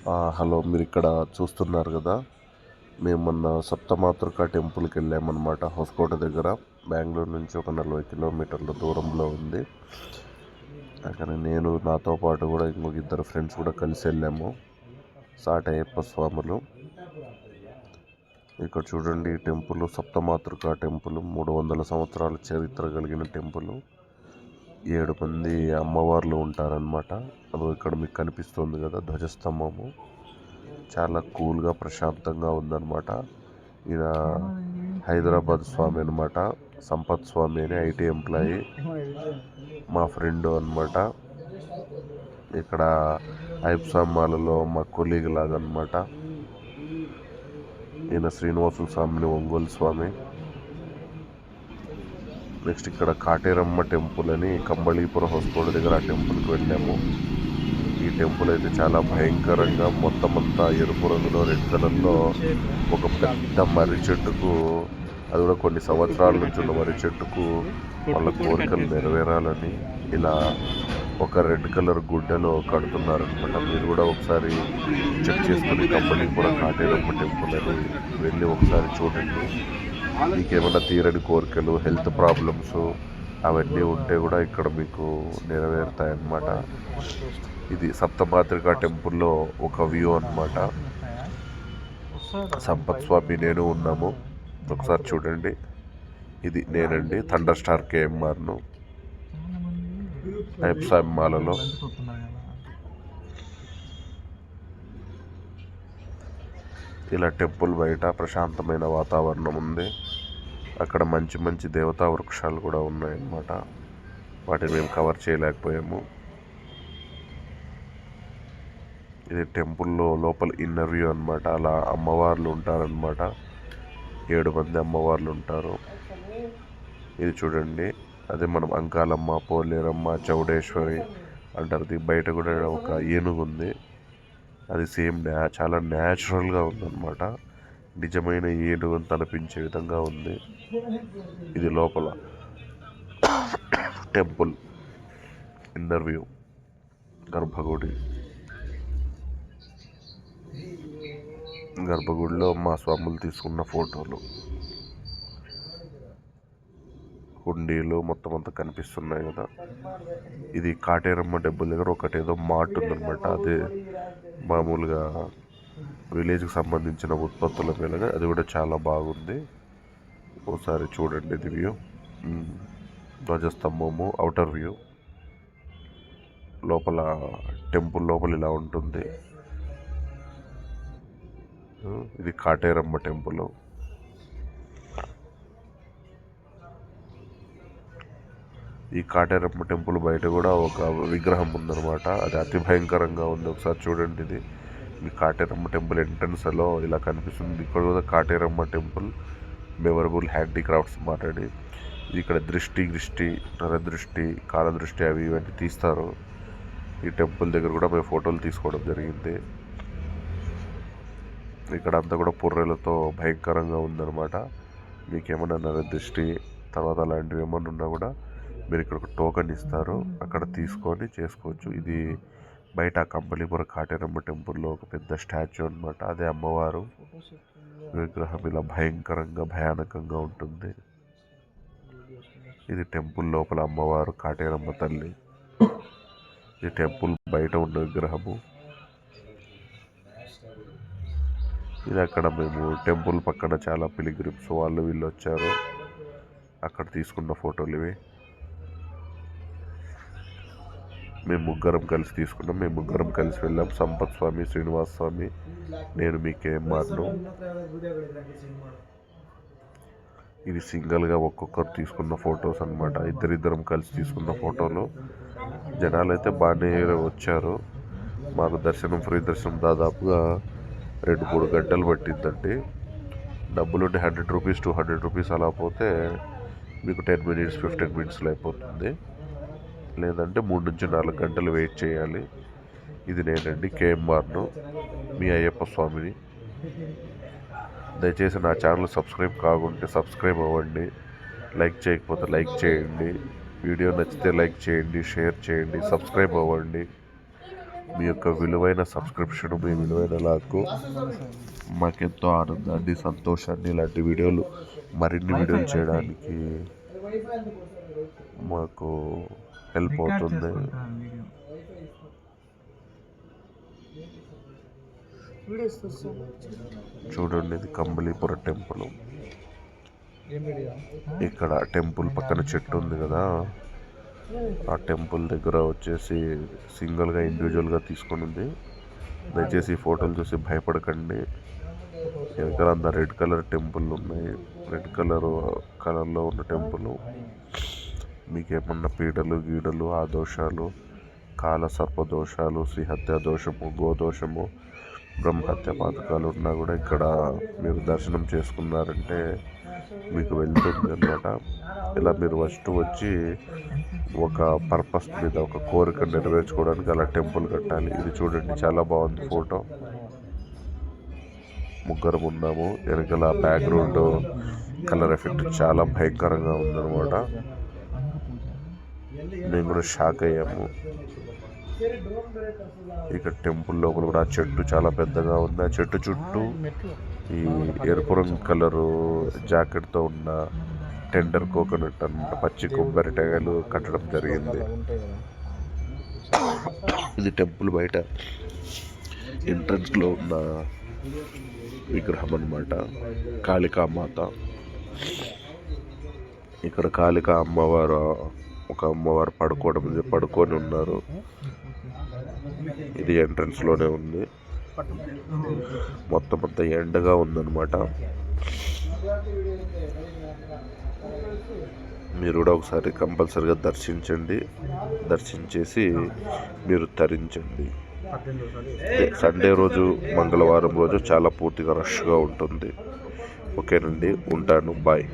Hello, మీరు ఇక్కడ చూస్తున్నారు కదా. మేము మొన్న సప్తమాతృక టెంపుల్కి వెళ్ళామన్నమాట. హొసకోట దగ్గర బెంగళూరు నుంచి ఒక 40 కిలోమీటర్ల దూరంలో ఉంది. అక్కడ నేను నాతో పాటు కూడా ఇంకొక ఇద్దరు ఫ్రెండ్స్ కూడా కలిసి వెళ్ళాము. సాటి అయ్యప్ప స్వాములు. ఇక్కడ చూడండి, ఈ టెంపుల్ సప్తమాతృక టెంపుల్. 300 సంవత్సరాల చరిత్ర కలిగిన టెంపుల్. 7 మంది అమ్మవార్లు ఉంటారనమాట. అది ఇక్కడ మీకు కనిపిస్తుంది కదా, ధ్వజస్తంభము. చాలా కూల్గా ప్రశాంతంగా ఉందన్నమాట. ఈయన హైదరాబాద్ స్వామి అనమాట. సంపత్ స్వామి అని ఐటీ ఎంప్లాయీ, మా ఫ్రెండ్ అనమాట. ఇక్కడ ఐప్సామాలలో మా కొలీగ్ లాగా అనమాట. ఈయన శ్రీనివాసుల స్వామిని, ఒంగోలు స్వామి. నెక్స్ట్ ఇక్కడ కాటేరమ్మ టెంపుల్ అని కంబళీపురం హొసకోట దగ్గర ఆ టెంపుల్కి వెళ్ళాము. ఈ టెంపుల్ అయితే చాలా భయంకరంగా మొత్తం అంతా ఎరుపు రంగులో, రెడ్ కలర్లో ఒక పెద్ద మర్రి చెట్టుకు, అది కూడా కొన్ని సంవత్సరాల నుంచి ఉన్న మర్రి చెట్టుకు వాళ్ళ కోరికలు నెరవేరాలని ఇలా ఒక రెడ్ కలర్ గుడ్డలో కడుతున్నారనమాట. మీరు కూడా ఒకసారి చెక్ చేసుకుని కంబళీపురం కాటేరమ్మ టెంపుల్ అని వెళ్ళి ఒకసారి చూడండి. మీకేమైనా తీరని కోరికలు, హెల్త్ ప్రాబ్లమ్స్ అవన్నీ ఉంటే కూడా ఇక్కడ మీకు నెరవేరుతాయన్నమాట. ఇది సప్తమాతృక టెంపుల్లో ఒక వ్యూ అన్నమాట. సంపత్ స్వామి, నేను ఉన్నాము. ఒకసారి చూడండి. ఇది నేనండి, థండర్ స్టార్ కేఎంఆర్ను ఐప్సామ్ మాలలో. ఇలా టెంపుల్ బయట ప్రశాంతమైన వాతావరణం ఉంది. అక్కడ మంచి మంచి దేవతా వృక్షాలు కూడా ఉన్నాయన్నమాట. వాటిని మేము కవర్ చేయలేకపోయాము. ఇది టెంపుల్లో లోపల ఇన్నర్ వ్యూ అనమాట. అలా అమ్మవార్లు ఉంటారనమాట. 7 మంది అమ్మవార్లు ఉంటారు. ఇది చూడండి, అదే మనం అంకాలమ్మ, పోలేరమ్మ, చౌడేశ్వరి అంటారు. బయట కూడా ఒక ఏనుగు ఉంది. అది సేమ్ చాలా న్యాచురల్గా ఉందన్నమాట. నిజమైన ఏనుగు అని అనిపించే విధంగా ఉంది. ఇది లోపల టెంపుల్ ఇన్నర్ వ్యూ, గర్భగుడిలో మా స్వాములు తీసుకున్న ఫోటోలు, హుండీలు మొత్తం అంతా కనిపిస్తున్నాయి కదా. ఇది కాటేరమ్మ టెంపుల్ దగ్గర ఒకటేదో మార్ట్ ఉందన్నమాట. అదే మామూలుగా విలేజ్కి సంబంధించిన ఉత్పత్తుల మీద, అది కూడా చాలా బాగుంది. ఒకసారి చూడండి ఇది వ్యూ. ధ్వజస్తంభము అవుటర్ వ్యూ. లోపల టెంపుల్ లోపల ఇలా ఉంటుంది. ఇది కాటేరమ్మ టెంపుల్. ఈ కాటేరమ్మ టెంపుల్ బయట కూడా ఒక విగ్రహం ఉందన్నమాట. అది అతి భయంకరంగా ఉంది. ఒకసారి చూడండి. ఇది ఈ కాటేరమ్మ టెంపుల్ ఎంట్రన్స్లో ఇలా కనిపిస్తుంది. ఇక్కడ కూడా కాటేరమ్మ టెంపుల్ మెమరబుల్ హ్యాండీక్రాఫ్ట్స్ మాట్లాడి, ఇక్కడ దృష్టి, నరదృష్టి, కాలదృష్టి అవి ఇవన్నీ తీస్తారు. ఈ టెంపుల్ దగ్గర కూడా మేము ఫోటోలు తీసుకోవడం జరిగింది. ఇక్కడ అంతా కూడా పుర్రెలతో భయంకరంగా ఉందన్నమాట. మీకేమైనా నరదృష్టి తర్వాత అలాంటివి ఏమన్నా ఉన్నా కూడా మీరు ఇక్కడ ఒక టోకెన్ ఇస్తారు, అక్కడ తీసుకొని చేసుకోవచ్చు. ఇది బయట కంబళీపురం కాటేరమ్మ టెంపుల్లో ఒక పెద్ద స్టాచ్యూ అనమాట. అదే అమ్మవారు విగ్రహం. ఇలా భయానకంగా ఉంటుంది. ఇది టెంపుల్ లోపల అమ్మవారు కాటేరమ్మ తల్లి. ఇది టెంపుల్ బయట ఉన్న విగ్రహము. ఇది అక్కడ మేము టెంపుల్ పక్కన చాలా పిలిగ్రిమ్స్ వాళ్ళు వీళ్ళు వచ్చారు, అక్కడ తీసుకున్న ఫోటోలు ఇవి. మేము ముగ్గురం కలిసి తీసుకున్నాం. మేము ముగ్గురం కలిసి వెళ్ళాం. సంపత్ స్వామి, శ్రీనివాస స్వామి, నేను మీ కేఎంఆర్ను. ఇది సింగిల్గా ఒక్కొక్కరు తీసుకున్న ఫొటోస్ అనమాట. ఇద్దరిద్దరం కలిసి తీసుకున్న ఫోటోలు. జనాలు అయితే బాగానే వచ్చారు. మాకు దర్శనం, ఫ్రీ దర్శనం దాదాపుగా 2-3 గంటలు పట్టిందండి. డబ్బులుంటే 100 రూపీస్, 200 రూపీస్ అలా పోతే మీకు 10 మినిట్స్, 15 మినిట్స్లో అయిపోతుంది. లేదంటే 3 నుంచి 4 గంటలు వెయిట్ చేయాలి. ఇది నేనండి, కేఎంఆర్ను, మీ అయ్యప్ప స్వామిని. దయచేసి నా ఛానల్ సబ్స్క్రైబ్ కాకుంటే సబ్స్క్రైబ్ అవ్వండి. లైక్ చేయకపోతే లైక్ చేయండి. వీడియో నచ్చితే లైక్ చేయండి, షేర్ చేయండి, సబ్స్క్రైబ్ అవ్వండి. మీ యొక్క విలువైన సబ్స్క్రిప్షన్, మీ విలువైన లాక్ మాకెంతో ఆనందాన్ని, సంతోషాన్ని, ఇలాంటి వీడియోలు మరిన్ని వీడియోలు చేయడానికి మాకు హెల్ప్ అవుతుంది. చూడండి, ఇది కంబళీపురం టెంపుల్. ఇక్కడ టెంపుల్ పక్కన చెట్టు ఉంది కదా, ఆ టెంపుల్ దగ్గర వచ్చేసి సింగిల్గా ఇండివిజువల్గా తీసుకొని ఉంది. దయచేసి ఈ ఫోటోలు చూసి భయపడకండి. వెనకాల అంత రెడ్ కలర్ టెంపుల్ ఉన్నాయి. రెడ్ కలర్లో ఉన్న టెంపుల్. మీకేమన్నా పీడలు గీడలు, ఆ దోషాలు, కాలసర్ప దోషాలు, శ్రీహత్య దోషము, గోదోషము, బ్రహ్మహత్య పాతకాలు ఉన్నా కూడా ఇక్కడ మీరు దర్శనం చేసుకున్నారంటే మీకు వెళ్తుంది అన్నమాట. ఇలా మీరు ఫస్ట్ వచ్చి ఒక పర్పస్ మీద, ఒక కోరిక నెరవేర్చుకోవడానికి అలా టెంపుల్ కట్టాలి. ఇది చూడండి, చాలా బాగుంది ఫోటో. ముగ్గురం ఉన్నాము. వెనకాల బ్యాక్గ్రౌండ్ కలర్ ఎఫెక్ట్ చాలా భయంకరంగా ఉందన్నమాట. మేము కూడా షాక్ అయ్యాము. ఇక టెంపుల్ లోపల కూడా ఆ చెట్టు చాలా పెద్దగా ఉంది. ఆ చెట్టు చుట్టూ ఈ ఎరుపు రంగు కలరు జాకెట్తో ఉన్న టెండర్ కోకోనట్ అన్నమాట, పచ్చి కొబ్బరికాయలు కట్టడం జరిగింది. ఇది టెంపుల్ బయట ఎంట్రన్స్లో ఉన్న విగ్రహం అన్నమాట, కాళికామాత. ఇక్కడ కాళికా అమ్మవారు, ఒక అమ్మవారు పడుకొని ఉన్నారు. ఇది ఎంట్రన్స్లోనే ఉంది. మొత్తం అంతా ఎండగా ఉందన్నమాట. మీరు కూడా ఒకసారి కంపల్సరిగా దర్శించేసి మీరు తరించండి. సండే రోజు, మంగళవారం రోజు చాలా పూర్తిగా రష్గా ఉంటుంది. ఓకేనండి, ఉంటాను. బాయ్.